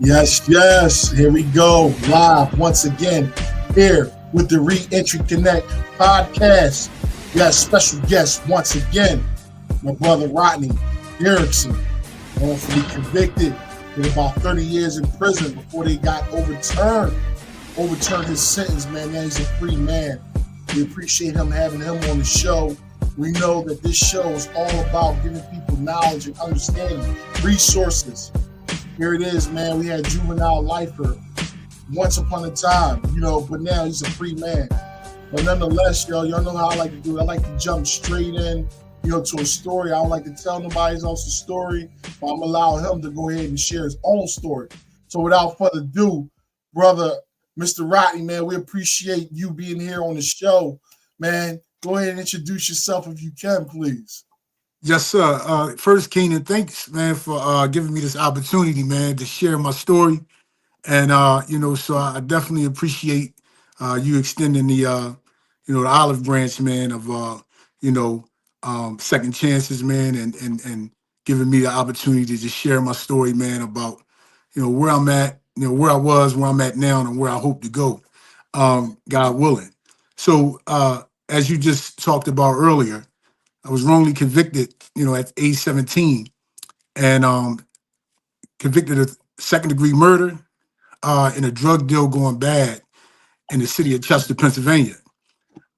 Yes, yes. Here we go. Live once again here with the Re-Entry Connect podcast. We got a special guest once again, my brother Rodney Derrickson, wrongfully convicted with about 30 years in prison before they got overturned his sentence, man. Now he's a free man. We appreciate having him on the show. We know that this show is all about giving people knowledge and understanding, resources. Here it is, man. We had juvenile lifer once upon a time, but now he's a free man. But nonetheless, y'all know how I like to do it. I like to jump straight in, to a story. I don't like to tell nobody else's story, but I'm allowing him to go ahead and share his own story. So without further ado, brother, Mr. Rodney, man, we appreciate you being here on the show, man. Go ahead and introduce yourself if you can, please. Yes, sir. First, Keenan, thanks, man, for giving me this opportunity, man, to share my story. And so I definitely appreciate you extending the olive branch, man, of second chances, man, and giving me the opportunity to just share my story, man, about where I'm at, where I was, where I'm at now, and where I hope to go, God willing. So as you just talked about earlier, I was wrongly convicted, at age 17, and convicted of second degree murder in a drug deal going bad in the city of Chester, Pennsylvania.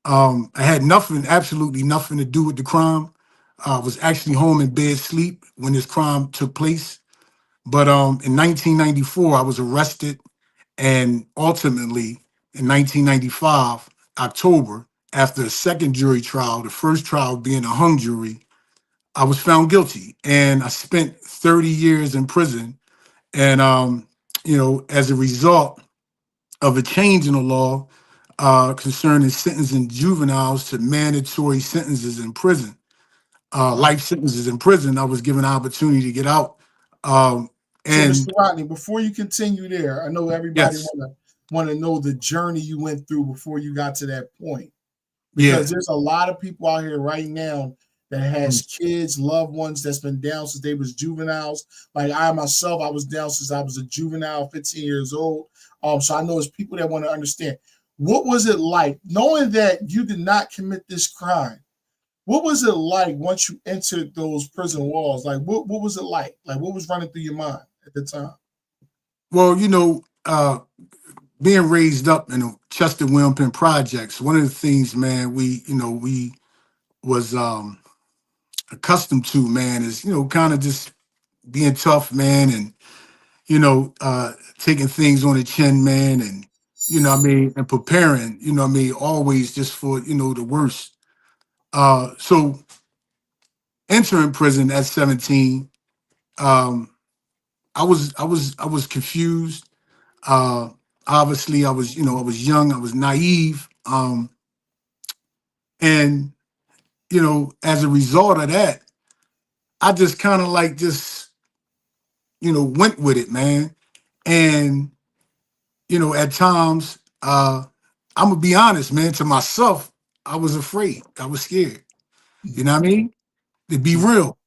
I had nothing, absolutely nothing to do with the crime. I was actually home in bed sleep when this crime took place. But in 1994, I was arrested, and ultimately in 1995, October, after a second jury trial, the first trial being a hung jury, I was found guilty, and I spent 30 years in prison. And as a result of a change in the law concerning sentencing juveniles to mandatory sentences in prison, life sentences in prison, I was given an opportunity to get out. So, And Mr. Rodney, before you continue there, I know everybody yes, want to know the journey you went through before you got to that point, because yeah, there's a lot of people out here right now that has kids, loved ones that's been down since they was juveniles. Like I myself, I was down since I was a juvenile, 15 years old. So I know it's people that want to understand what was it like knowing that you did not commit this crime. What was it like once you entered those prison walls? Like what was it like? Like what was running through your mind at the time? well, being raised up in the Chester Wilmington projects, one of the things, man, we was accustomed to, man, is kind of just being tough, man, and taking things on the chin, man, and what I mean, and preparing, what I mean, always just for the worst. So entering prison at 17, um, I was confused. Uh, Obviously, I was young, I was naive, and as a result of that, I just kind of like just went with it, man, and at times, I'm gonna be honest, man, to myself, I was afraid. I was scared. You know what I mean? To be real.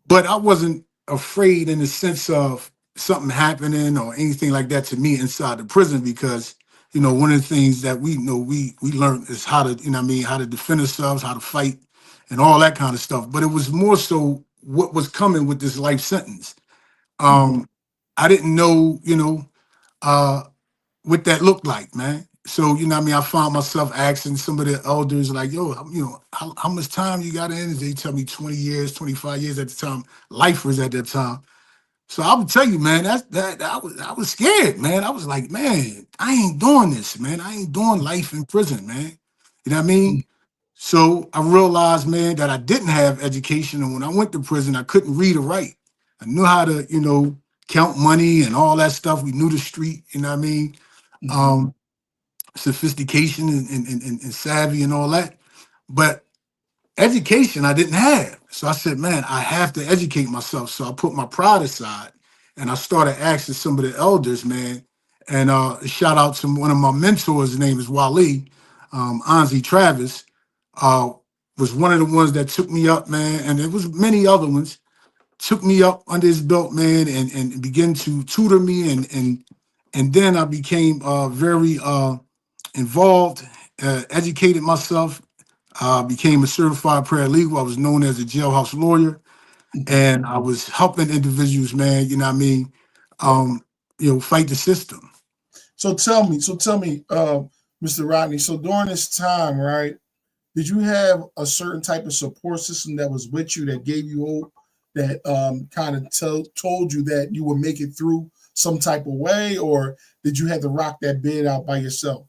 But I wasn't afraid in the sense of something happening or anything like that to me inside the prison because, one of the things that we know we learned is how to, what I mean, how to defend ourselves, how to fight and all that kind of stuff. But it was more so what was coming with this life sentence. Um, I didn't know, uh, what that looked like, man. So, what I mean, I found myself asking some of the elders, like, yo, how much time you got in? And they tell me 20 years, 25 years at the time, lifers at that time. So I would tell you, man, that I was scared, man. I was like, man, I ain't doing this, man. I ain't doing life in prison, man. You know what I mean? So I realized, man, that I didn't have education. And when I went to prison, I couldn't read or write. I knew how to, count money and all that stuff. We knew the street, you know what I mean? Um, Sophistication and savvy and all that. But education I didn't have. So I said, man, I have to educate myself. So I put my pride aside and I started asking some of the elders, man. And shout out to one of my mentors, his name is Wally, Anzi Travis, uh, was one of the ones that took me up, man. And there was many other ones. took me up under his belt, man, and began to tutor me, and then I became very involved, educated myself, became a certified paralegal. I was known as a jailhouse lawyer, Mhm. and I was helping individuals, man. You know what I mean? Um, fight the system. So tell me, Mr. Rodney. So during this time, right? Did you have a certain type of support system that was with you that gave you hope, that kind of told you that you would make it through some type of way, or did you have to rock that bed out by yourself?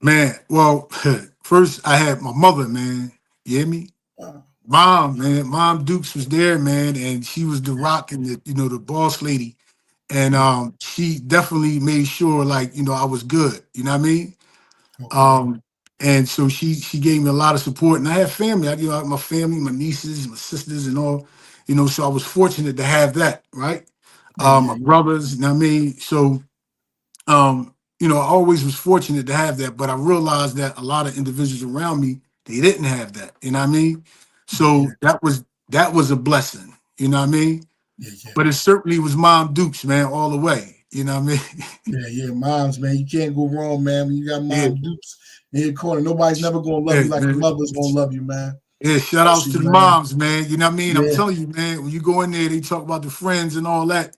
Man, well, first I had my mother, man. You hear me? Wow. Mom, man. Mom Dukes was there, man, and she was the rock and the boss lady. And Yeah. she definitely made sure, like, I was good. You know what I mean? Okay. Um, and so she gave me a lot of support. And I had family. I had my family, my nieces, my sisters, and all, so I was fortunate to have that, right? Yeah. Yeah. My brothers, you know what I mean? So I always was fortunate to have that, but I realized that a lot of individuals around me, they didn't have that. You know what I mean? Yeah. So that was a blessing. You know what I mean? Yeah. Yeah. But it certainly was Mom Dukes, man, all the way. You know what I mean? Yeah. Yeah. Moms, man, you can't go wrong, man. When you got Yeah, mom dukes in your corner, nobody's never gonna love yeah, you like a man. mother's gonna love you, man. Yeah, shout outs Especially, to the man. moms, man. You know what I mean? I'm Yeah. telling you, man, when you go in there, they talk about the friends and all that.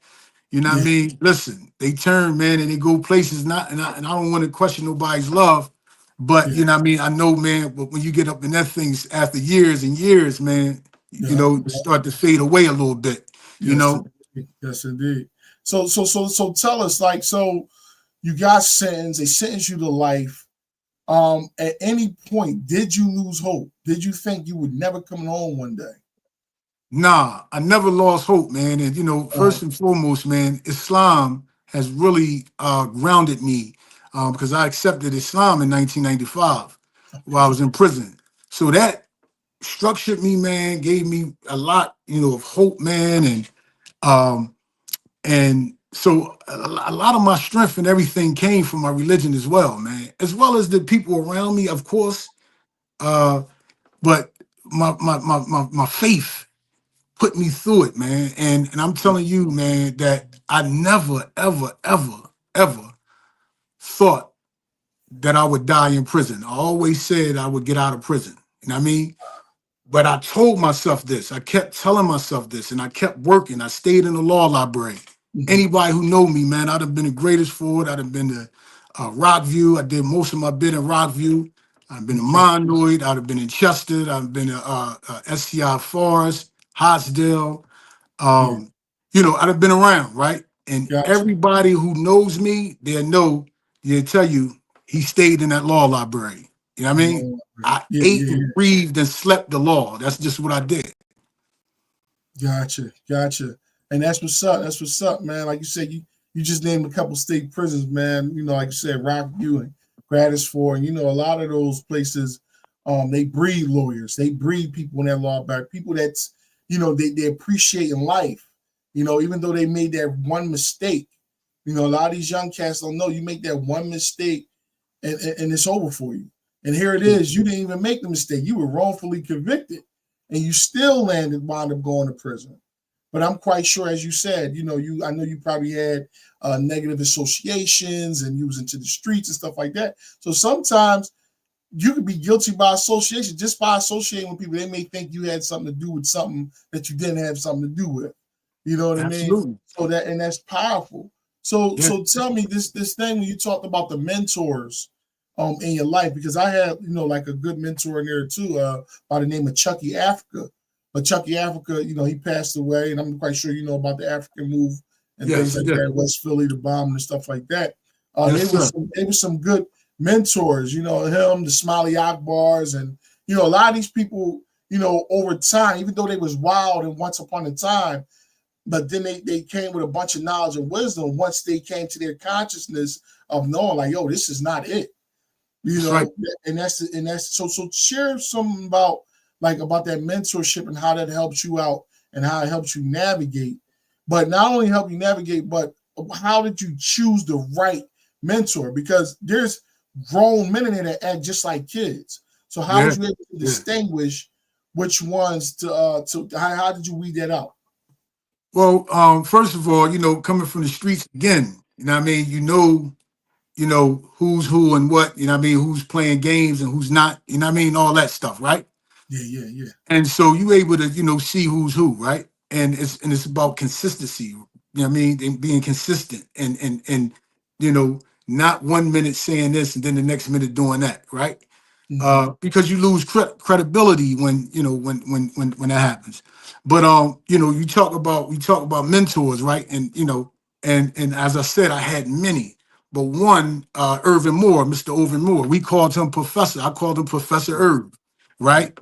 You know what I Yeah. mean? Listen, they turn, man, and they go places. Not, and I don't want to question nobody's love, but Yeah. you know what I mean. I know, man. But when you get up in that things after years and years, man, Yeah. you start to fade away a little bit. You Yes, know, indeed. Yes, indeed. So tell us, like, so you got sentenced. They sentenced you to life. At any point, did you lose hope? Did you think you would never come home one day? nah, I never lost hope, man. And Uh, first and foremost, man, Islam has really grounded me because I accepted Islam in 1995 while I was in prison. So that structured me, man, gave me a lot, of hope, man, and so a lot of my strength and everything came from my religion as well, man, as well as the people around me, of course. Uh, but my faith put me through it, man. And I'm telling you, man, that I never, ever, ever, ever thought that I would die in prison. I always said I would get out of prison. You know what I mean? But I told myself this. I kept telling myself this, and I kept working. I stayed in the law library. mhm. Anybody who know me, man, I'd have been the greatest Ford. I'd have been to Rockview. I did most of my bid in Rockview. I've been to Okay, Monoid. I'd have been in Chester. I've been to SCI Forest, Hottsdale. yeah, Um, I'd have been around, right? And gotcha. everybody who knows me, they'll tell you he stayed in that law library. You know what I mean? Lord, I yeah, ate yeah, and yeah. breathed and slept the law. That's just what I did. Gotcha, gotcha. And that's what's up. That's what's up, man. Like you said, you just named a couple state prisons, man. Like you said, Rockview and Gratisford, and a lot of those places, they breed lawyers. They breed people in that law back. People that's they appreciate in life. Even though they made that one mistake. A lot of these young cats don't know you make that one mistake and it's over for you. And here it is. You didn't even make the mistake. You were wrongfully convicted, and you still wound up going to prison. But I'm quite sure, as you said, I know you probably had negative associations, and you was into the streets and stuff like that. So sometimes you could be guilty by association, just by associating with people. They may think you had something to do with something that you didn't have something to do with. You know what I mean? Absolutely. That's powerful. So Yeah. so tell me this thing when you talked about the mentors in your life, because I had like a good mentor in there too, by the name of Chucky Africa. But Chucky Africa, he passed away, and I'm quite sure you know about the African move and things Yes. like Yeah. that, West Philly, the bomb and stuff like that. Yes, sir. They were some good mentors, him, the Smiley Akbars, and a lot of these people, over time, even though they was wild and once upon a time, but then they came with a bunch of knowledge and wisdom once they came to their consciousness of knowing, like, yo, this is not it. you That's right. know and that's so share some about, like, about that mentorship and how that helps you out and how it helps you navigate, but not only help you navigate, but how did you choose the right mentor, because there's grown men in there that act just like kids. So how Yeah. was you able to Yeah. distinguish which ones to how did you weed that out? Well, first of all, coming from the streets again, what I mean, who's who and what, what I mean, who's playing games and who's not, what I mean, all that stuff, right? Yeah, yeah, yeah. And so you able to, see who's who, right? And it's about consistency, what I mean, and being consistent and not 1 minute saying this and then the next minute doing that, right? Mm-hmm. Because you lose credibility when when that happens. But we talk about mentors, right? And as I said, I had many, but one, Irvin Moore, Mr. Irvin Moore, we called him Professor. I called him Professor Irv, right?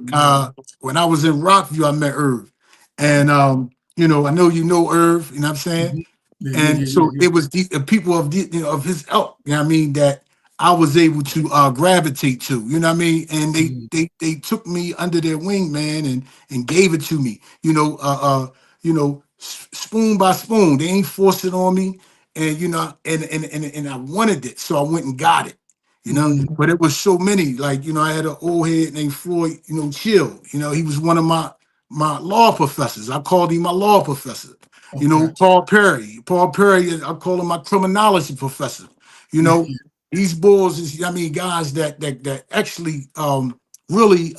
When I was in Rockview, I met Irv, and I know Irv, you know what I'm saying. Mm-hmm. Yeah, yeah, And yeah, yeah, so yeah. it was the people of his ilk, what I mean, that I was able to gravitate to, what I mean, and they Mm-hmm. they they took me under their wing, man, and gave it to me, spoon by spoon. They ain't forced it on me, and and I wanted it, so I went and got it, Mm-hmm. But it was so many, like I had an old head named Floyd, Chill, he was one of my law professors. I called him my law professor. Okay. Paul Perry, I call him my criminology professor. You Yeah, know, yeah. these bulls is, guys that actually really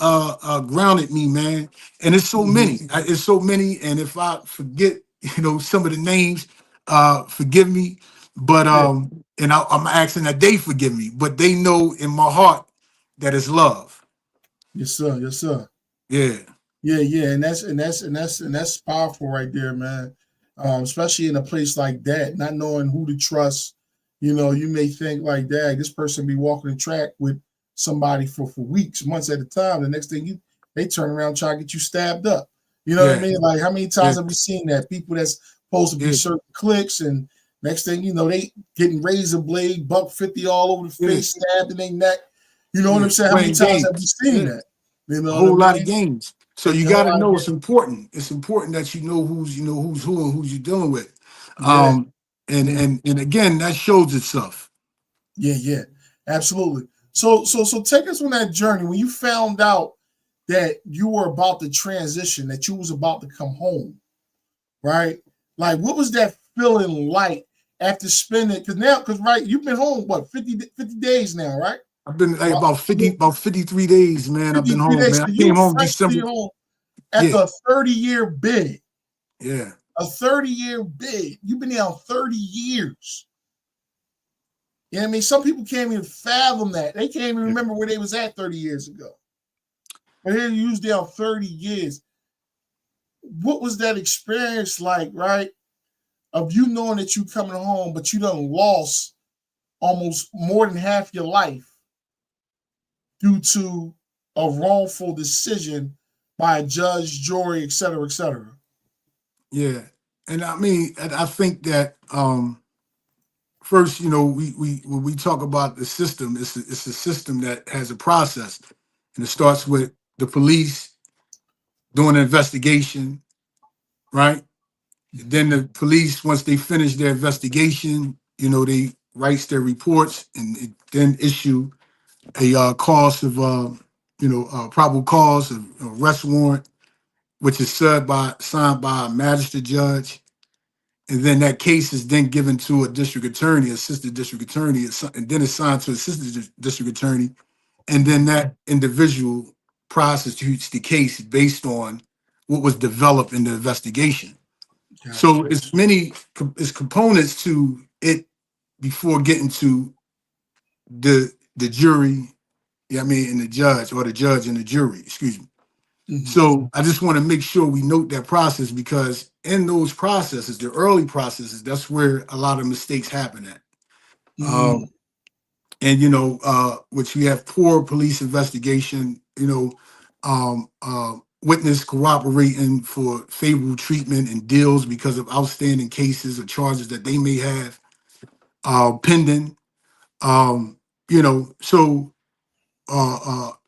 grounded me, man. And it's so Mm-hmm. many. It's so many. And if I forget, some of the names, forgive me. But Yeah. and I'm asking that they forgive me, but they know in my heart that it's love. Yes, sir. Yes, sir. Yeah, Yeah, yeah, and that's powerful right there, man. Especially in a place like that, not knowing who to trust. You may think like, "Dad, this person be walking the track with somebody for weeks, months at a time. The next thing they turn around and try to get you stabbed up." You know what I yeah, mean? Like, how many yeah, times have we seen that? People that's supposed to be yeah, certain cliques, and next thing you know, they getting razor blade, buck 50 all over the yeah, face, stabbed in their neck. You know what yeah. I'm saying? How many Playing times have we games. seen Yeah. that? You A know what I whole lot of mean? games. So A you got whole to lot of know games. it's important. It's important that who's who and who's you dealing with. Yeah. Um, and Mm. and and again, that shows itself. Yeah, yeah, absolutely. So take us on that journey when you found out that you were about to transition, that you was about to come home, right? Like, what was that feeling like after spending? Because right, you've been home what 50 days now, right? I've been like About about 53 days, man. I've been 53 home, days. man. I So you came home freshly December. home Yeah, after a 30-year bid, yeah, a 30-year bid. You've been there 30 years. You know what I mean? Some people can't even fathom that. They can't even yeah, remember where they was at 30 years ago. But here you was there 30 years. What was that experience like, right? Of you knowing that you coming home, but you done lost almost more than half your life due to a wrongful decision by a judge, jury, et cetera, et cetera. yeah. And I mean, and I think that first, we when we talk about the system, it's a system that has a process, and it starts with the police doing an investigation, right? Then the police, once they finish their investigation, they writes their reports and it then issue a cause of, probable cause of arrest warrant, which is signed by a magistrate judge. And then that case is then given to a district attorney, assistant district attorney, and then assigned to assistant district attorney. And then that individual prosecutes the case based on what was developed in the investigation. Gotcha. So it's components to it before getting to the jury, I mean, and the judge, or the judge and the jury, excuse me. Mm-hmm. So I just want to make sure we note that process, because in those processes, the early processes, that's where a lot of mistakes happen at. Mm-hmm. Um, and which we have poor police investigation, witness cooperating for favorable treatment and deals because of outstanding cases or charges that they may have pending. Um, so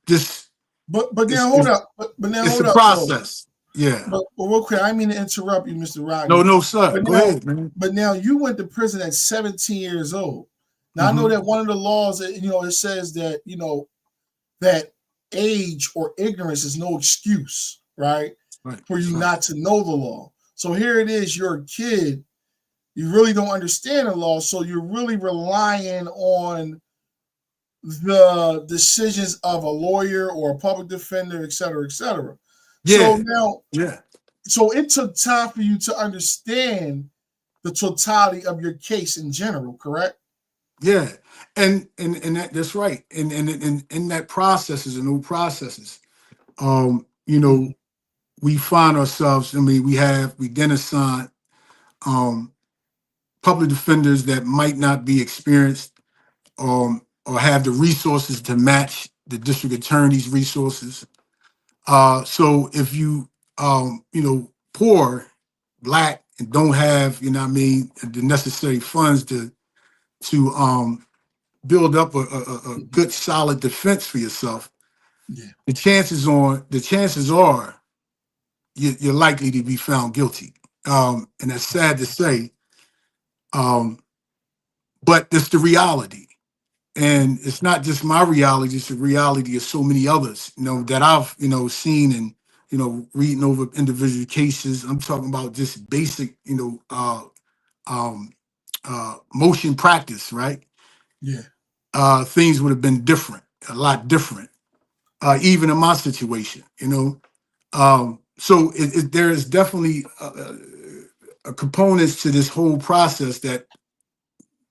just But it's, now hold it's up. But now it's a hold up though. process. Yeah. But real quick, I mean to interrupt you, Mr. No, Rodney. no, sir. But Go now, ahead, man. but now you went to prison at 17 years old. Now I know Hmm. that one of the laws that it says that that age or ignorance is no excuse, right, Right. for you Right. not to know the law. So here it is, you're a kid, you really don't understand the law, so you're really relying on the decisions of a lawyer or a public defender, et cetera, et cetera. So Yeah, now, yeah, so it took time for you to understand the totality of your case in general, correct? yeah. And that's right. And that processes and new processes. You Mm-hmm. know, we find ourselves, I mean, we then assign um public defenders that might not be experienced or have the resources to match the district attorney's resources. So if you poor, black, and don't have, you know what I mean, the necessary funds to build up a Mm-hmm. good solid defense for yourself, Yeah, the chances are you're likely to be found guilty. And that's sad to say, um, but it's the reality. And it's not just my reality, it's the reality of so many others, that I've, seen and, reading over individual cases. I'm talking about just basic, um, motion practice, right? yeah, Things would have been different, a lot different, even in my situation, So there is definitely a components to this whole process that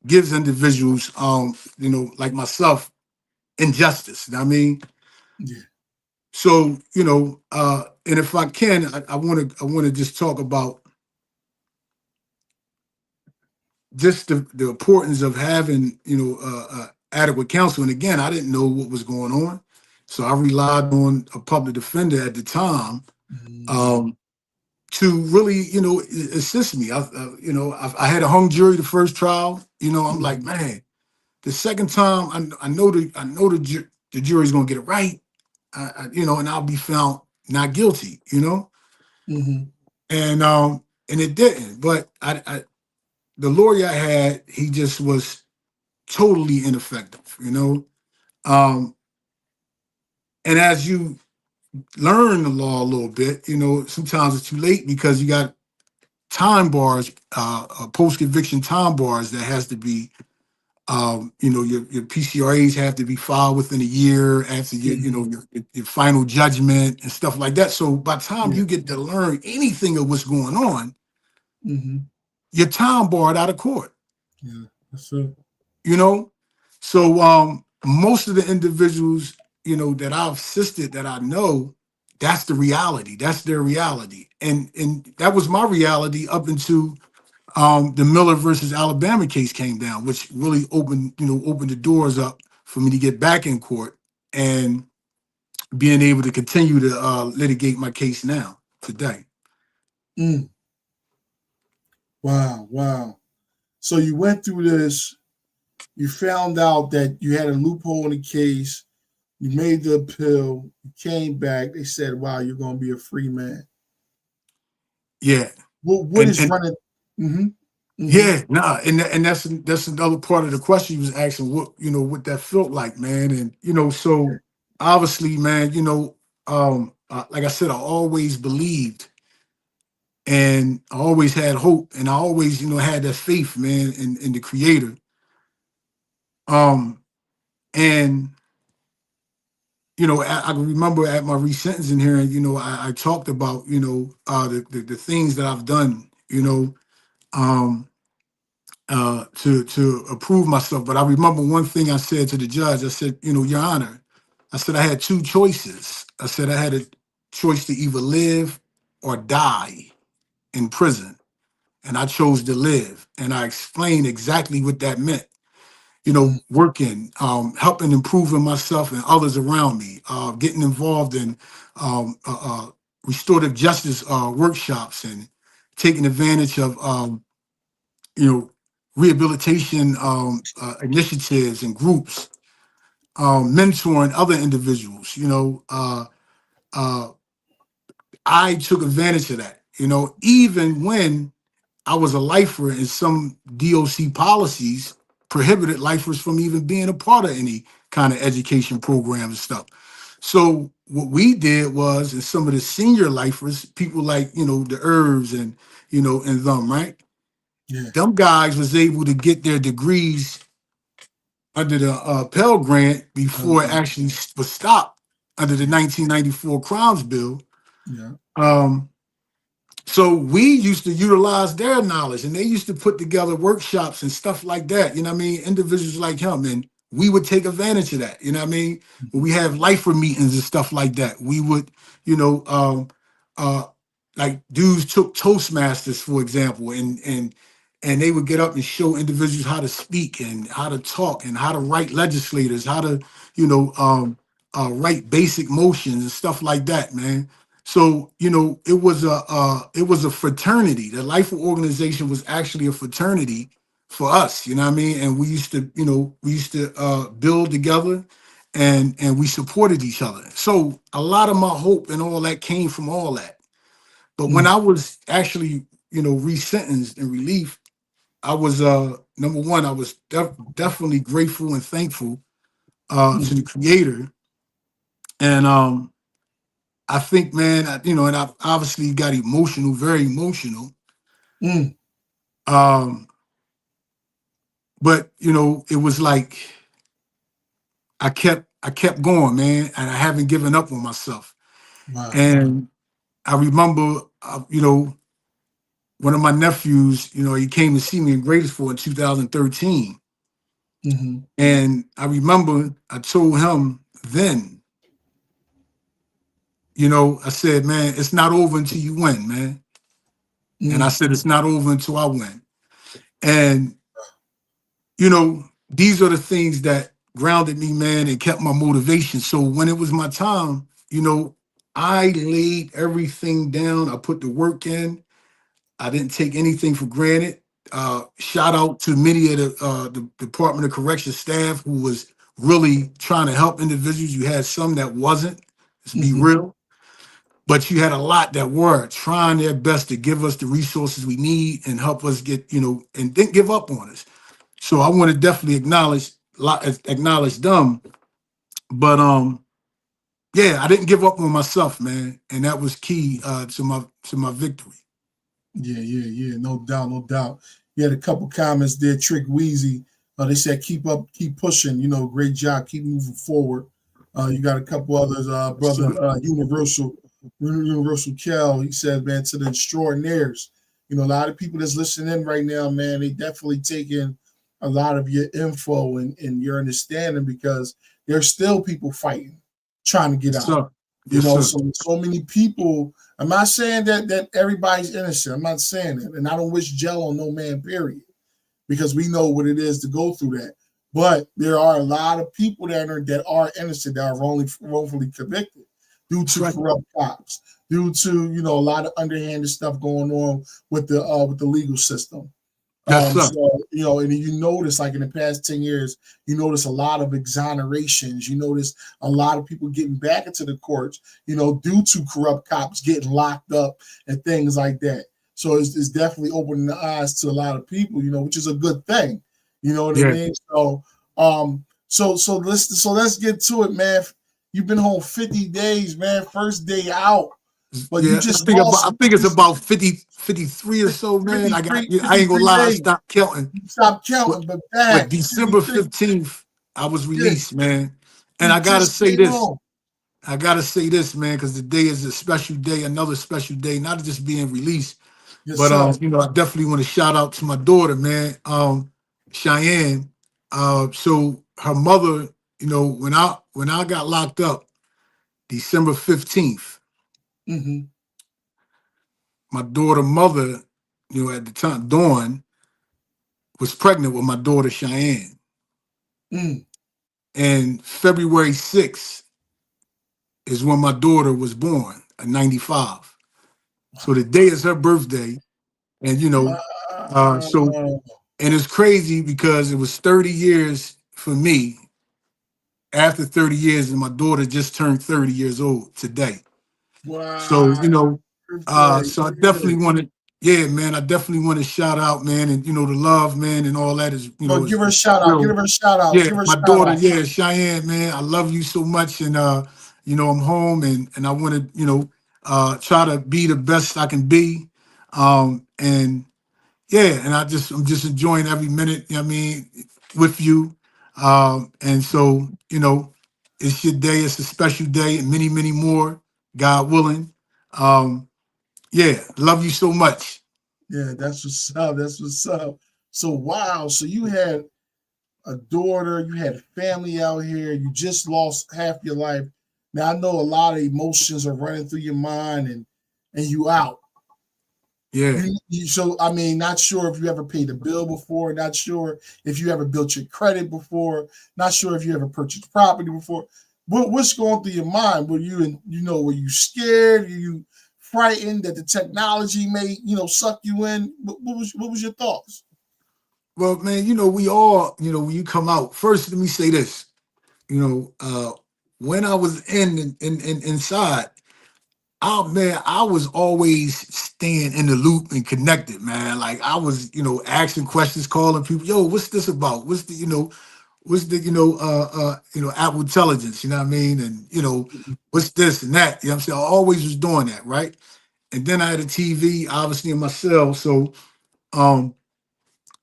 gives individuals, like myself, injustice. You know what I mean? yeah. So, and if I can, I want to just talk about just the importance of having, adequate counsel. And again, I didn't know what was going on, so I relied on a public defender at the time, Mm-hmm. um, to really, assist me. I had a hung jury the first trial. I'm like, Mm-hmm. man, the second time, I know the jury's gonna get it right. And I'll be found not guilty. Mm-hmm. And it didn't. But the lawyer I had, he just was totally ineffective. Um, and as you learn the law a little bit, sometimes it's too late because you got time bars, post conviction time bars that has to be, your PCRAs have to be filed within a year after Mm-hmm. your final judgment and stuff like that. So by the time Yeah. you get to learn anything of what's going on, Mm-hmm. you're time barred out of court. Yeah. That's it. you know so most of the individuals that I've assisted, that I know, that's the reality, that's their reality, and that was my reality up until the Miller versus Alabama case came down, which really opened the doors up for me to get back in court and being able to continue to litigate my case now today. Mm. Wow. Wow. So you went through this. You found out that you had a loophole in the case. You made the appeal. You came back. They said, "Wow, you're going to be a free man." Yeah. What and is and running? Mm-hmm. Mm-hmm. Yeah, nah, and that's another part of the question you was asking. What that felt like, man, and Yeah. so obviously, man, like I said, I always believed, and I always had hope, and I always, had that faith, man, in the Creator. Um, and I remember at my resentencing hearing, I talked about, the things that I've done, um, to approve myself. But I remember one thing I said to the judge. I said, Your Honor, I said I had two choices. I said I had a choice to either live or die in prison, and I chose to live. And I explained exactly what that meant. Mm-hmm. Working, helping, improving myself and others around me, getting involved in um, uh, uh, restorative justice workshops and taking advantage of you know, rehabilitation initiatives and groups, mentoring other individuals. Uh, I took advantage of that. Even when I was a lifer and some DOC policies prohibited lifers from even being a part of any kind of education programs and stuff. So what we did was, and some of the senior lifers, people like, the Herbs and, and them, right? Yeah. Them guys was able to get their degrees under the Pell Grant before it actually was stopped under the 1994 Crimes Bill. Yeah. Um, So we used to utilize their knowledge, and they used to put together workshops and stuff like that. You know what I mean? Individuals like him, and we would take advantage of that. You know what I mean? When we have lifer meetings and stuff like that, we would, you know, uh, like dudes took Toastmasters, for example, and they would get up and show individuals how to speak and how to talk and how to write legislators, how to, write basic motions and stuff like that, man. So, it was a fraternity. The Lifer organization was actually a fraternity for us, you know what I mean? And we used to build together, and we supported each other. So a lot of my hope and all that came from all that. But when Mm. I was actually, resentenced and relief, I was number one, I was definitely grateful and thankful to Mm. the creator. And I think, man, and I obviously got emotional, very emotional. Mm. Um, but it was like I kept going, man, and I haven't given up on myself. Wow. And I remember, one of my nephews, he came to see me in Gradesville in 2013, Mm-hmm. and I remember I told him then, I said, man, it's not over until you win, man. And I Mm. said, it's not over until I win. And these are the things that grounded me, man, and kept my motivation. So when it was my time, I laid everything down. I put the work in. I didn't take anything for granted. Shout out to many of the Department of Corrections staff who was really trying to help individuals. You had some that wasn't. Let's be Mm-hmm. real. But you had a lot that were trying their best to give us the resources we need and help us get, and didn't give up on us. So I want to definitely acknowledge them. But yeah, I didn't give up on myself, man, and that was key to my victory. Yeah, yeah, yeah. No doubt, no doubt. You had a couple comments there. Trick Wheezy. They said keep up, keep pushing. Great job, keep moving forward. You got a couple others. Brother So, Universal Kel. He said, man, to the extraordinaires. A lot of people that's listening in right now, man, they definitely taking a lot of your info and your understanding because there's still people fighting, trying to get yes, out. sir. Yes, sir. So many people. I'm not saying that everybody's innocent. I'm not saying that, and I don't wish jail on no man. Period, because we know what it is to go through that. But there are a lot of people that are innocent that are wrongfully convicted due That's to right. corrupt cops, due to a lot of underhanded stuff going on with the legal system. Yes, sir. And you notice, like in the past 10 years, you notice a lot of exonerations. You notice a lot of people getting back into the courts, due to corrupt cops getting locked up and things like that. So it's definitely opening the eyes to a lot of people, which is a good thing. You know what I Yeah. mean? So let's get to it, man. You've been home 50 days, man. First day out, but you Yeah, just lost. I think it's about 53 or so, man. I ain't gonna 53 lie, I days. stopped counting. Stop But, counting, but but back December 53. 15th, I was Yeah, released, man. And you I gotta just say stayed this. home. I gotta say this, man, because the day is a special day, another special day, not just being released, Yes, but sir. I definitely want to shout out to my daughter, man, Cheyenne. So her mother, when I got locked up, December 15th, Mm-hmm. my daughter mother, at the time, Dawn, was pregnant with my daughter Cheyenne. Mm. And February 6th is when my daughter was born, in 95. So the day is her birthday. And so Wow. and it's crazy because it was 30 years for me. After 30 years, and my daughter just turned 30 years old today. So, Wow. Birthday. so I Yeah. definitely want to, yeah, man, I definitely want to shout out, man, and the love, man, and all that is, Well, give her a is shout out. Give real. her a shout out. Yeah, Give her a my shout daughter, out. yeah, Cheyenne, man, I love you so much, and I'm home and I want to, try to be the best I can be. And yeah, and I'm just enjoying every minute, with you. And so, it's your day, it's a special day, and many, many more, God willing. Um, yeah, love you so much. Yeah, that's what's up. That's what's up. So wow. So you had a daughter, you had family out here, you just lost half your life. Now I know a lot of emotions are running through your mind and you out. Yeah. You so I mean, not sure if you ever paid a bill before, not sure if you ever built your credit before, not sure if you ever purchased property before. What's going through your mind? Were you in, were you scared? Were you frightened that the technology may, suck you in? What was your thoughts? Well, man, we all, when you come out, first, let me say this, you know, uh, when I was inside, oh man, I was always staying in the loop and connected, man. Like I was, asking questions, calling people, yo, what's this about? What's the, Apple intelligence, you know what I mean? And, what's this and that? You know what I'm saying? I always was doing that, right? And then I had a TV, obviously in my cell. So um,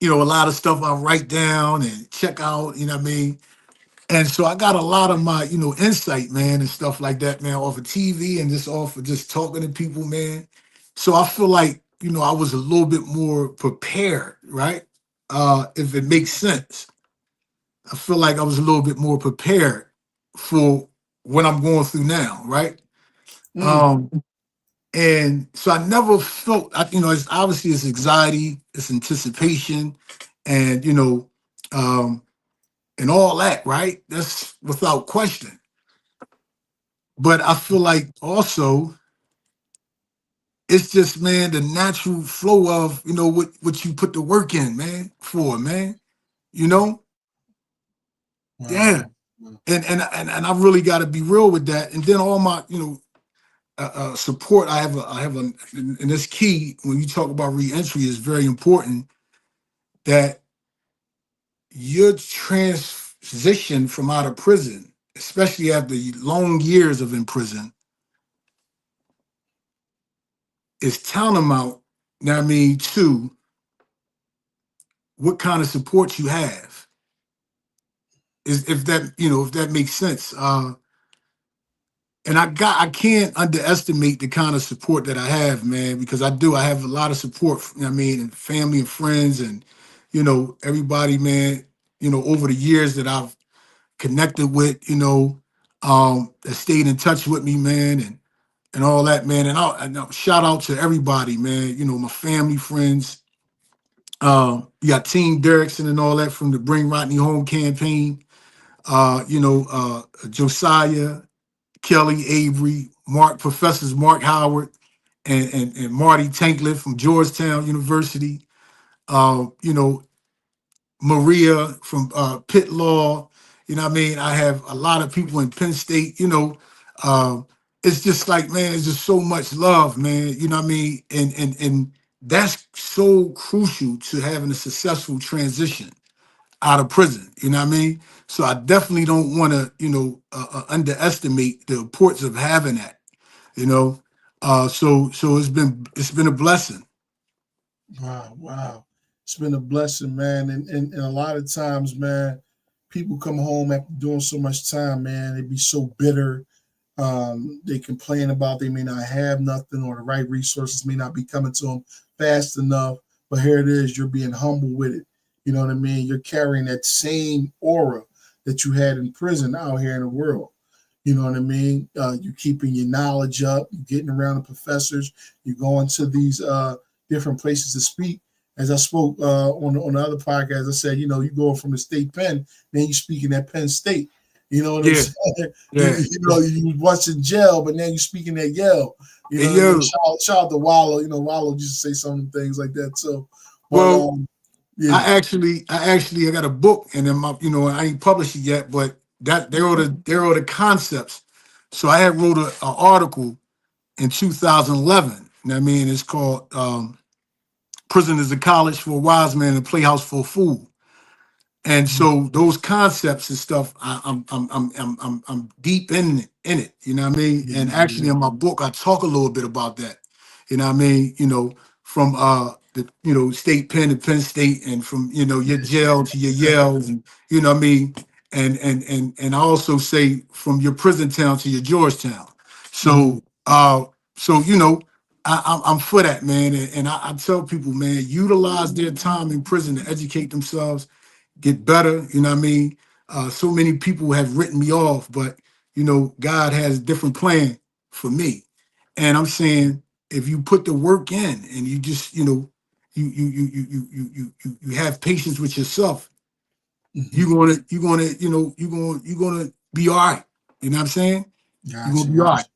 a lot of stuff I write down and check out, you know what I mean? And so I got a lot of my, insight, man, and stuff like that, man, off of TV and just off of just talking to people, man. So I feel like, I was a little bit more prepared, right? If it makes sense. I feel like I was a little bit more prepared for what I'm going through now, right? Mm, Um, and so I never felt, it's obviously it's anxiety, it's anticipation, and um, and all that, right? That's without question. But I feel like also it's just, man, the natural flow of what you put the work in, man, for, man. You know, yeah. wow. And I really got to be real with that. And then all my support. And this key when you talk about reentry is very important that your transition from out of prison, especially after long years of in prison, is tantamount. Now, I mean, to what kind of support you have is if that makes sense. And I can't underestimate the kind of support that I have, man, because I have a lot of support, and family and friends and, everybody, man, over the years that I've connected with, that stayed in touch with me, man, and all that, man. And I'll shout out to everybody, man, my family, friends. You got Team Derrickson and all that from the Bring Rodney Home campaign. Josiah, Kelly Avery, Professors Mark Howard, and Marty Tanklet from Georgetown University. You know, Maria from Pitt Law. You know what I mean? I have a lot of people in Penn State, it's just like, man, it's just so much love, man. You know what I mean? And that's so crucial to having a successful transition out of prison. You know what I mean? So I definitely don't want to, underestimate the importance of having that. You know, so it's been a blessing. Wow, wow. It's been a blessing, man. And a lot of times, man, people come home after doing so much time, man, they be so bitter. They complain about they may not have nothing or the right resources may not be coming to them fast enough. But here it is, you're being humble with it. You know what I mean? You're carrying that same aura that you had in prison out here in the world. You know what I mean? You're keeping your knowledge up. You're getting around the professors. You're going to these different places to speak. As I spoke on the other podcast, I said, you go from the state pen, then you speaking at Penn State. You know what I'm Yeah, saying? yeah. You once in jail, but now you're speaking at Yale. You Hey know what I mean? yo, Shout out to Wallow. Wallow used to say some things like that. So, but well, yeah. I got a book, and then I ain't published it yet, but that there are the concepts. So I had wrote an article in 2011. You know what I mean? It's called "Prison is a College for a Wise Man and a Playhouse for a Fool." And so those concepts and stuff, I'm deep in it. You know what I mean? And actually, in my book, I talk a little bit about that. You know what I mean? From the state pen to Penn State, and from your jail to your Yale, and you know what I mean. And I also say from your prison town to your Georgetown. Mhm. So I'm for that, man. And I tell people, man, utilize their time in prison to educate themselves, get better. You know what I mean? So many people have written me off, but God has a different plan for me. And I'm saying, if you put the work in and you just, you have patience with yourself, Mhm. you're gonna be all right. You know what I'm saying? You're Gotcha, gonna be all right. gotcha.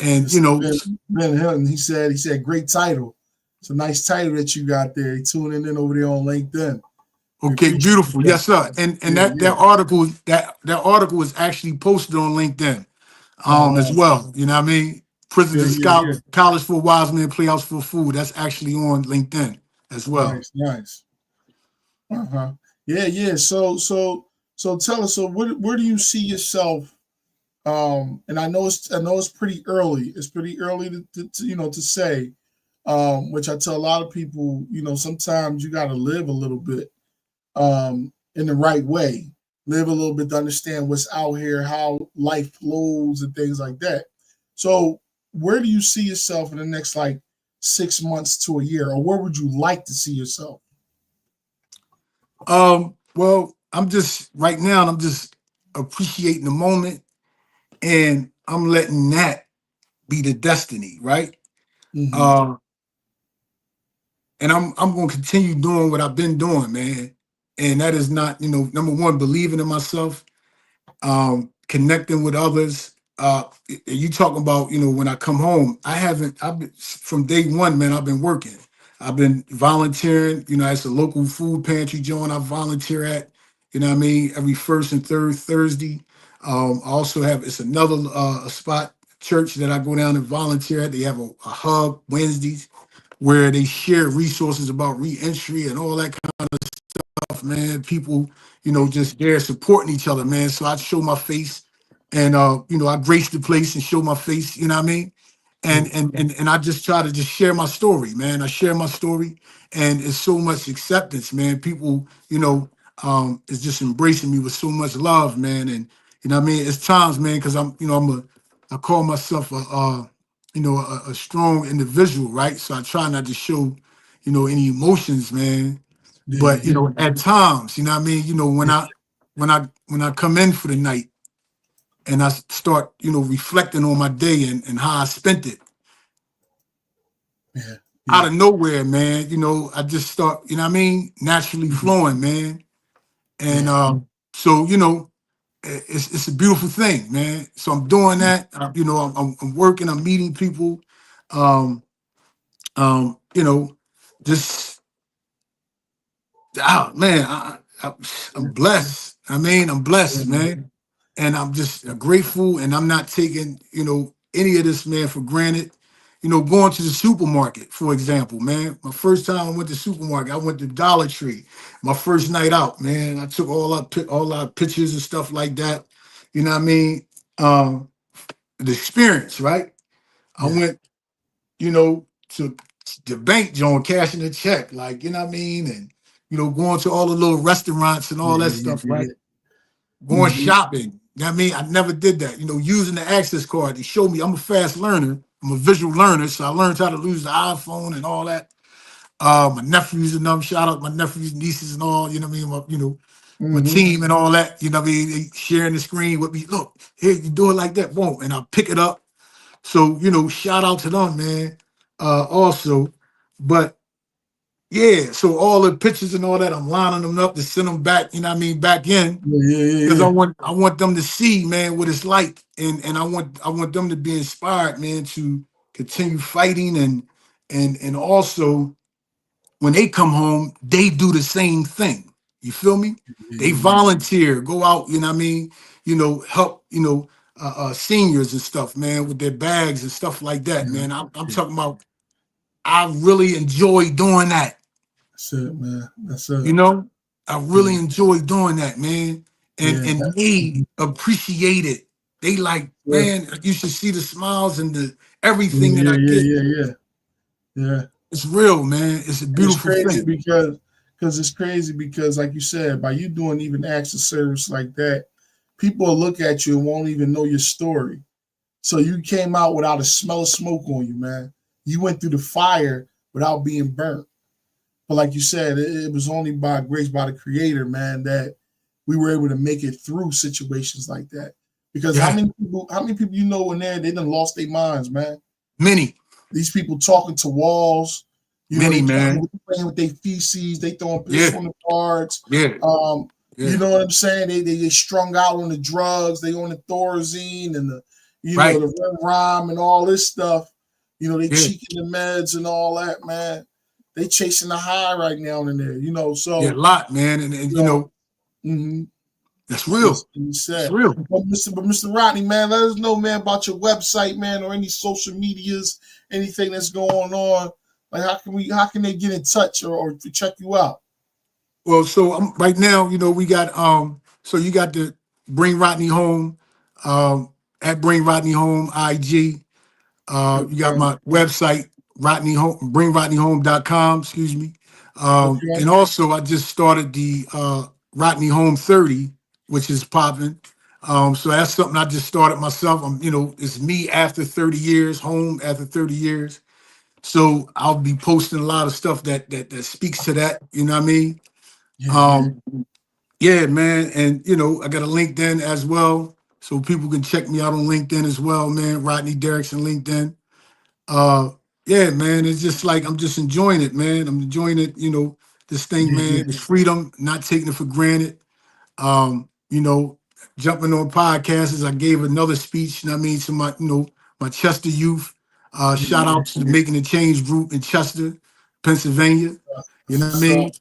And Mr. Ben Hilton, he said, great title. It's a nice title that you got there. Tuning in over there on LinkedIn. We okay, appreciate beautiful. that. Yes, sir. And Yeah, that yeah. article that article is actually posted on LinkedIn Oh, as wow. well. You know what I mean? Prisons Yeah, and yeah, yeah. scholars, college for wise men, playhouse for food. That's actually on LinkedIn as well. Nice, nice. Uh-huh. Yeah, yeah. So tell us, so where do you see yourself? And I know it's pretty early. It's pretty early to say. Which I tell a lot of people, sometimes you gotta live a little bit in the right way. Live a little bit to understand what's out here, how life flows, and things like that. So, where do you see yourself in the next like 6 months to a year, or where would you like to see yourself? Well, I'm just right now, I'm just appreciating the moment, and I'm letting that be the destiny, right? Mm-hmm. Uh, and I'm gonna continue doing what I've been doing, man. And that is not, number one, believing in myself, connecting with others. You talking about, when I come home, I've been from day one, man, I've been working. I've been volunteering, as a local food pantry joint I volunteer at, you know what I mean, every first and third Thursday. I also have, it's another spot, church that I go down and volunteer at. They have a hub Wednesdays where they share resources about reentry and all that kind of stuff, man. People, just there supporting each other, man. So I show my face, and I grace the place and show my face, you know what I mean? And I just try to just share my story, man. I share my story, and it's so much acceptance, man. People, is just embracing me with so much love, man. And what I mean, it's times, man, because I call myself a strong individual, right? So I try not to show, any emotions, man. Yeah, But yeah, at times, you know what I mean, yeah, when I come in for the night and I start, reflecting on my day and how I spent it, yeah, out yeah. of nowhere, man, I just start, naturally Mhm. flowing, man. And Yeah, so, it's a beautiful thing, man. So I'm doing that. I'm working. I'm meeting people. Um, just man, I'm yeah, blessed. I mean, I'm blessed, yeah, man, and I'm just grateful. And I'm not taking any of this, man, for granted. Going to the supermarket, for example, man. My first time I went to the supermarket, I went to Dollar Tree. My first night out, man. I took all our pictures and stuff like that. You know what I mean? The experience, right? I yeah, went, to the bank joint, cashing a check, like, you know what I mean? And, going to all the little restaurants and all yeah, that yeah, stuff, right? yeah. Going Mm-hmm. shopping. You know what I mean? I never did that. Using the access card to show me I'm a fast learner. I'm a visual learner. So I learned how to use the iPhone and all that. My nephews and them, shout out my nephews, nieces and all, you know what I mean? My Mm-hmm. team and all that, you know what I mean? They sharing the screen with me. Look, here, you do it like that, boom. And I'll pick it up. So, shout out to them, man. Also. But yeah, so all the pictures and all that, I'm lining them up to send them back, you know what I mean, back in. Yeah, yeah, Because yeah, I want them to see, man, what it's like. And I want them to be inspired, man, to continue fighting and also when they come home, they do the same thing. You feel me? yeah, They yeah, volunteer, go out, you know what I mean? Help, seniors and stuff, man, with their bags and stuff like that, yeah, man. I'm yeah. talking about, I really enjoy doing that, That's it, man. That's you it. know? I really Yeah, enjoy doing that, man. yeah, And they appreciate it. They like, yeah, man, you should see the smiles and the yeah, everything that yeah, I yeah, get. yeah, yeah. Yeah. It's real, man. It's a And it's beautiful crazy thing. because it's crazy because, like you said, by you doing even acts of service like that, people will look at you and won't even know your story. So you came out without a smell of smoke on you, man. You went through the fire without being burnt. But like you said, it was only by grace by the Creator, man, that we were able to make it through situations like that. Because Yeah, how many people you know in there, they done lost their minds, man. many, These people talking to walls, many, they man. playing with their feces, they throwing piss Yeah, on the cards. yeah, You yeah. know what I'm saying? They strung out on the drugs, they on the Thorazine and the Right. the Red Rhyme and all this stuff. They Yeah, cheeking the meds and all that, man. They chasing the high right now in there, yeah, a So lot, man. And you you know, know, mm-hmm, that's it's, real. it's It's sad. real. But Mr. Rodney, man, let us know, man, about your website, man, or any social medias, anything that's going on. Like, how can they get in touch or to check you out? Well, so right now, we got so you got the Bring Rodney Home, at Bring Rodney Home IG. You got Okay, my website, Rodney Home, bringrodneyhome.com, excuse me. okay, And also I just started the Rodney Home 30, which is popping. So that's something I just started myself. It's me after 30 years, home after 30 years. So I'll be posting a lot of stuff that speaks to that, you know what I mean? yeah, yeah, Um, yeah, man. And I got a LinkedIn as well. So people can check me out on LinkedIn as well, man. Rodney Derrickson LinkedIn. Uh yeah, man. It's just like I'm just enjoying it, man. I'm enjoying it, this thing, yeah, man. yeah, This freedom, not taking it for granted. Um, you know, Jumping on podcasts. I gave another speech, you know what I mean, to my Chester youth. Shout yeah, out to the Making the Change group in Chester, Pennsylvania. You know what I so, mean?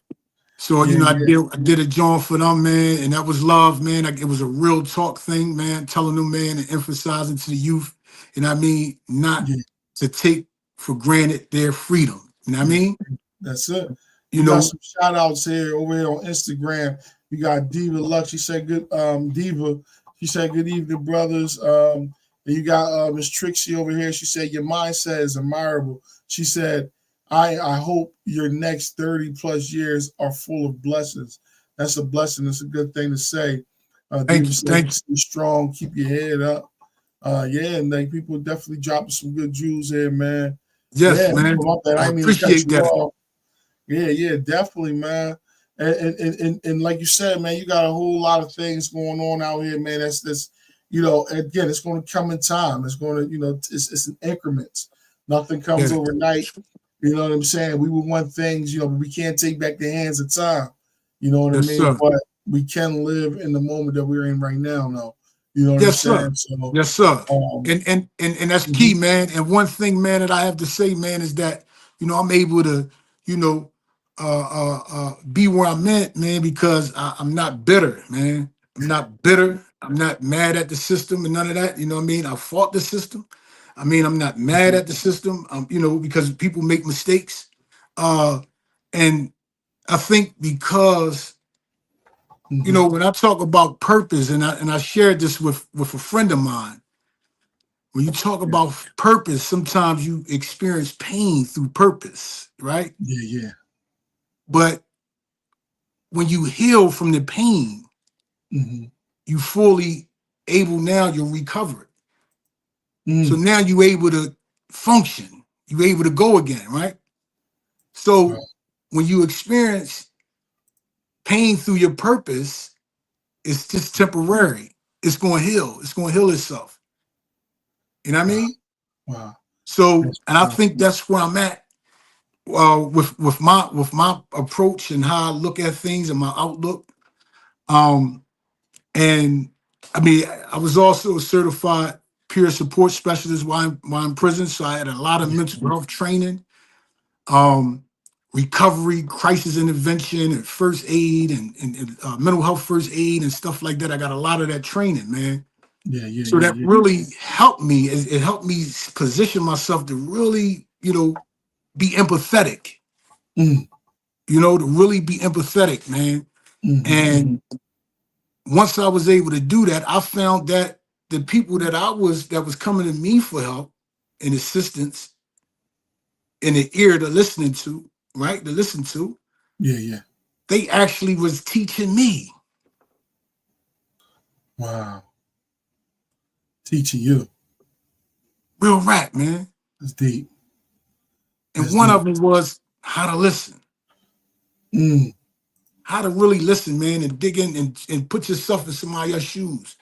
So, yeah, I yeah, did a joint for them, man, and that was love, man. It was a real talk thing, man, telling them, man, and emphasizing to the youth, you know what I mean, not yeah, to take for granted their freedom. You know what I yeah. mean? That's it. You We got know, some shout outs here over here on Instagram. We got Diva Lux. She said good Diva. She said good evening, brothers. And you got Miss Trixie over here. She said your mindset is admirable. She said, I hope your next 30 plus years are full of blessings. That's a blessing. It's a good thing to say. thank Diva you, said, thank you. stay strong, keep your head up. Yeah, and like people definitely dropping some good jewels here, man. Yes, Yeah, man. my bad. I I didn't mean to cut appreciate you that. off. Yeah, yeah, definitely, man. And like you said, man, you got a whole lot of things going on out here, man. That's again, it's going to come in time. It's going to, it's in increments. Nothing comes Yeah. overnight. You know what I'm saying? We would want things, but we can't take back the hands of time. You know what I Yes, mean? sir. But we can live in the moment that we're in right now. Now, you know what I'm Yes, sir. saying? So, Yes, sir. um, And that's key, mhm, man. And one thing, man, that I have to say, man, is that I'm able to, you know, be where I'm at, man, because I'm not bitter, man. I'm not bitter. I'm not mad at the system and none of that. You know what I mean? I fought the system. I mean, I'm not mad at the system. Because people make mistakes. Uh, and I think because mhm, when I talk about purpose, and I shared this with a friend of mine. When you talk yeah, about purpose, sometimes you experience pain through purpose, right? yeah, yeah, But when you heal from the pain, hmm, you fully able now, you're recovered. So mm, now you're able to function, you're able to go again, right? So right, when you experience pain through your purpose, it's just temporary. It's going to heal. It's going to heal itself. You know what I wow, mean? wow, So, that's and I think powerful. that's where I'm at with my approach and how I look at things and my outlook. Um, and I mean, I was also a certified peer support specialist while in prison, so I had a lot of Yeah, mental health training, um, recovery, crisis intervention, and first aid, and mental health first aid and stuff like that. I got a lot of that training, man. yeah, yeah, So yeah, that yeah. really helped me. It helped me position myself to really, be empathetic. Mm, To really be empathetic, man. And once I was able to do that, I found that the people that was coming to me for help and assistance and the ear to listening to, right? To listen to, Yeah. they actually was teaching me. Wow. Teaching you. Real rap, man. That's deep. And one of them was how to listen. How to really listen, man, and dig in and put yourself in somebody else's shoes,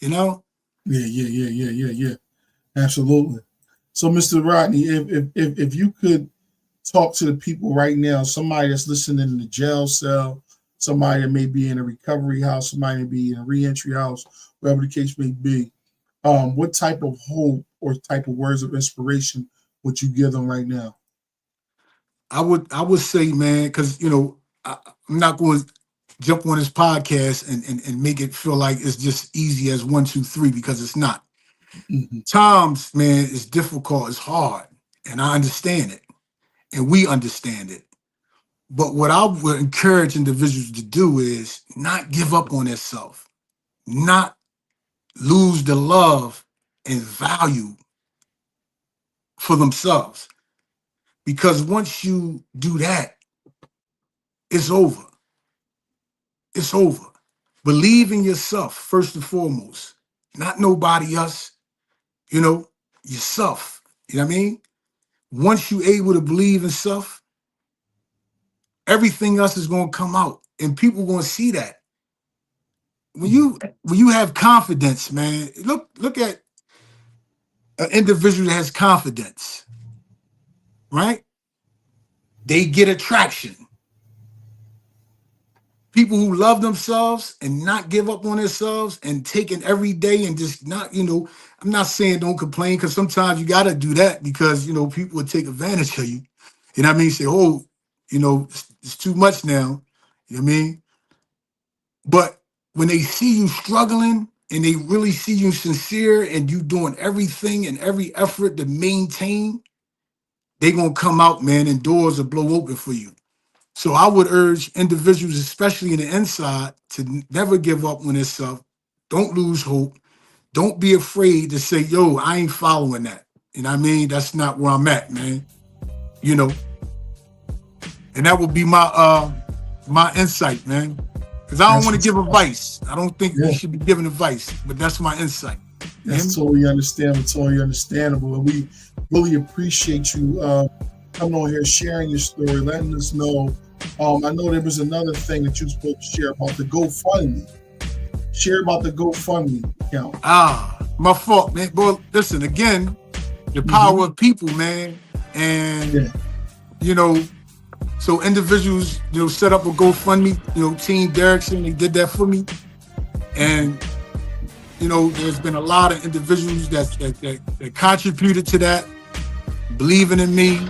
you know? Yeah. Absolutely. So, Mr. Rodney, if you could talk to the people right now, somebody that's listening in the jail cell, somebody that may be in a recovery house, somebody may be in a reentry house, whatever the case may be, what type of hope or type of words of inspiration would you give them right now? I would say, man, because I'm not going to jump on this podcast and make it feel like it's just easy as 1, 2, 3, because it's not. Times, man, is difficult, it's hard, and I understand it, and we understand it. But what I would encourage individuals to do is not give up on themselves, not lose the love and value for themselves. Because once you do that, it's over. It's over. Believe in yourself, first and foremost, not nobody else, yourself. You know what I mean? Once you're able to believe in self, everything else is going to come out and people are going to see that. When you have confidence, man, look at an individual that has confidence, right? They get attraction. People who love themselves and not give up on themselves and taking every day and just not, I'm not saying don't complain, because sometimes you got to do that because, people will take advantage of you. You know what I mean? Say, oh, it's too much now. You know what I mean? But when they see you struggling and they really see you sincere and you doing everything and every effort to maintain, they going to come out, man, and doors will blow open for you. So I would urge individuals, especially in the inside, to never give up on themselves. Don't lose hope. Don't be afraid to say, yo, I ain't following that. You know what I mean? That's not where I'm at, man. And that would be my insight, man. Because I don't want to give advice. I don't think we should be giving advice, but that's my insight. That's totally understandable, totally understandable. And we really appreciate you coming on here, sharing your story, letting us know. I know there was another thing that you were supposed to share about the GoFundMe. Share about the GoFundMe account. My fault, man. Well, listen, again, the power of people, man. And, so individuals, set up a GoFundMe, Team Derrickson, they did that for me. And, there's been a lot of individuals that contributed to that, believing in me.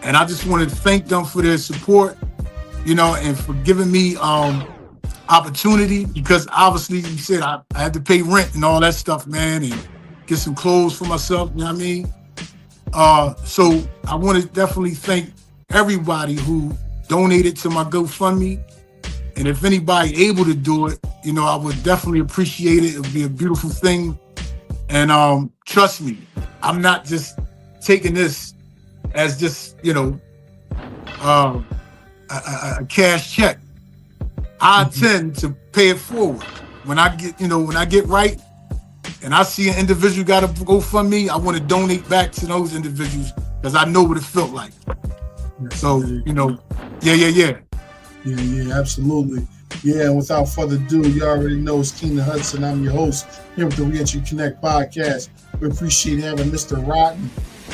And I just wanted to thank them for their support, and for giving me opportunity, because obviously you said I had to pay rent and all that stuff, man, and get some clothes for myself, you know what I mean? So I want to definitely thank everybody who donated to my GoFundMe. And if anybody able to do it, I would definitely appreciate it. It would be a beautiful thing. And trust me, I'm not just taking this as just, a cash check. I tend to pay it forward. When I get right and I see an individual got to GoFundMe, I want to donate back to those individuals because I know what it felt like. So, yeah. Yeah, absolutely. Yeah, and without further ado, you already know it's Keenan Hudson. I'm your host here with the Reentry Connect podcast. We appreciate having Mr. Rodney.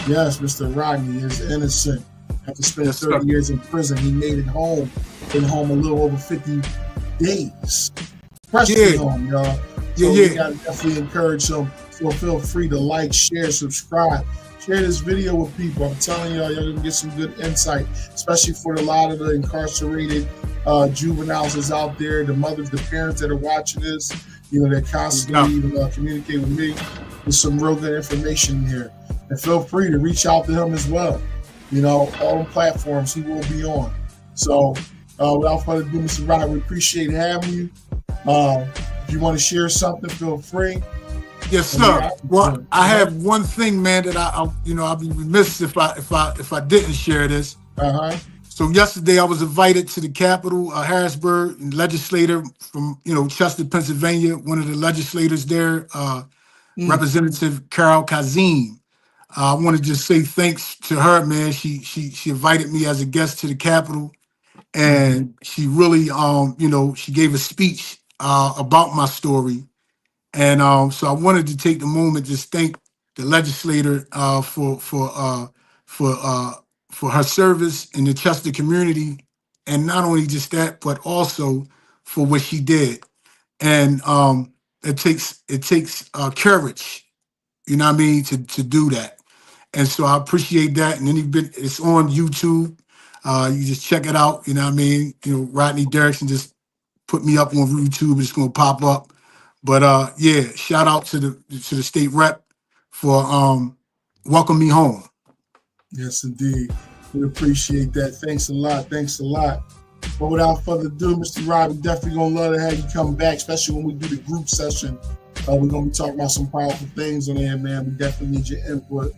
Yes, Mr. Rodney is innocent. After spending 30 years in prison, he made it home. Been home a little over 50 days. Freshly home, y'all. So we gotta definitely encourage him. So feel free to like, share, subscribe. Share this video with people. I'm telling y'all gonna get some good insight, especially for a lot of the incarcerated juveniles that's out there, the mothers, the parents that are watching this, that constantly communicate with me. There's some real good information here. And feel free to reach out to him as well. All the platforms he will be on. So Without further ado, Mr. Rodney, we appreciate having you. If you want to share something, feel free. Yes, sir. Well, I have one thing, man, that I'll be remiss if I didn't share this. So yesterday I was invited to the Capitol, Harrisburg, legislator from Chester, Pennsylvania. One of the legislators there, Representative Carol Kazim. I want to just say thanks to her, man. She invited me as a guest to the Capitol, and she really she gave a speech about my story. And so I wanted to take the moment to just thank the legislator for her service in the Chester community, and not only just that, but also for what she did. And it takes courage, you know what I mean, to do that. And so I appreciate that. And then it's on YouTube. You just check it out. You know what I mean? Rodney Derrickson just put me up on YouTube. It's gonna pop up. But yeah, shout out to the state rep for welcoming me home. Yes, indeed. We appreciate that. Thanks a lot. Thanks a lot. But without further ado, Mr. Rod, we definitely gonna love to have you come back, especially when we do the group session. We're gonna be talking about some powerful things on there, man. We definitely need your input.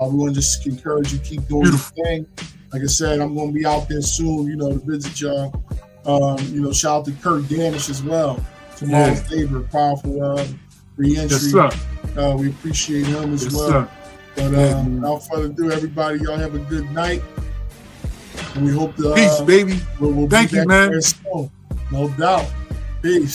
We want to just encourage you, keep doing your thing. Like I said, I'm gonna be out there soon, to visit y'all. Shout out to Kurt Danish as well. Tomorrow's favor, powerful re-entry. Yes, sir. We appreciate him as well. Sir. But without further ado, everybody, y'all have a good night. And we hope to peace, baby. We'll Thank be you, back man. soon. No doubt. Peace.